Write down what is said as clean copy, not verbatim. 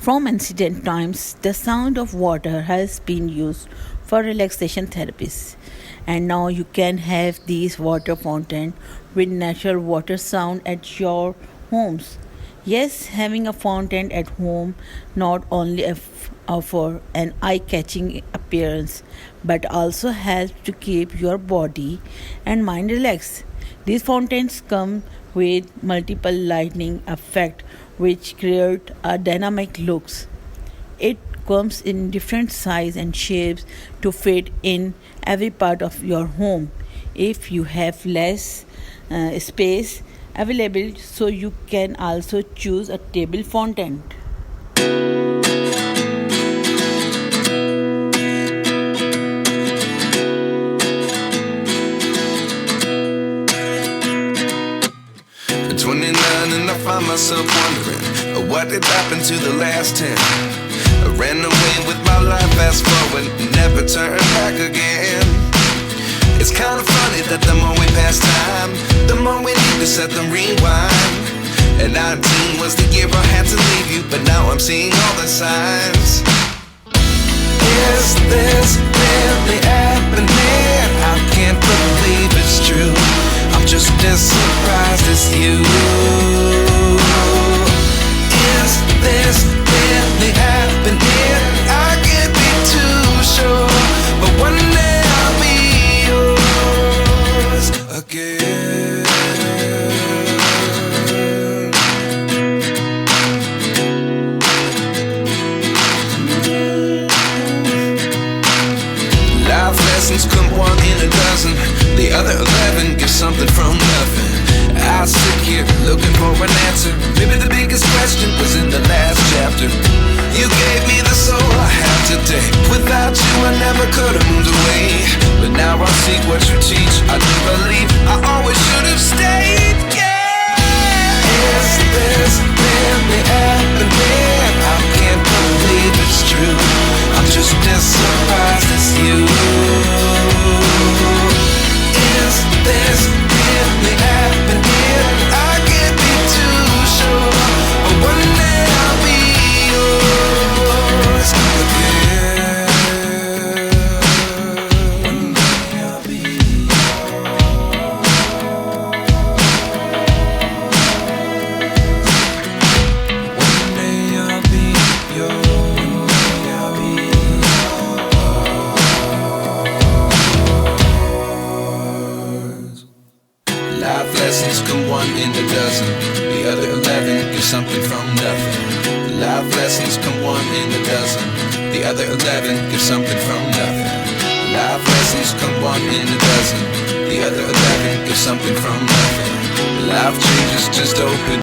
From ancient times, the sound of water has been used for relaxation therapies. And now you can have these water fountain with natural water sound at your homes. Yes, having a fountain at home not only offer an eye-catching appearance but also helps to keep your body and mind relaxed. These fountains come with multiple lighting effect which create a dynamic looks. It comes in different size and shapes to fit in every part of your home. If you have less space available, so you can also choose a table fountain. 29 and I find myself wondering what did happen to the last 10. I ran away with my life, fast forward, never turn back again. It's kind of funny that the more we pass time, the more we need to set them rewind. And 19 was the year I had to leave you, but now I'm seeing all the signs. Is this really happening? I can't believe it's true. I'm just as surprised as you. Is this really happening? I can't be too sure, but one day I'll be yours again. Life lessons come one in a dozen. The other 11 give something from nothing. I sit here looking for an answer. Maybe the biggest question was in the last chapter. You gave me the soul I have today. Without you I never could have moved away. But now I see what you teach. I do believe I always should have stayed. Yeah. Is this really happening? I can't believe it's true. I'm just as surprised as you. Is this really happening? I can't be too sure, but one day I'll be yours again. One day I'll be yours. One day I'll be yours. One day I'll be yours. Life lessons come one in a dozen. The other 11 give something from nothing. Life lessons come one in a dozen. The other 11 give something from nothing. Life lessons come one in a dozen. The other 11 give something from nothing. Life changes just open.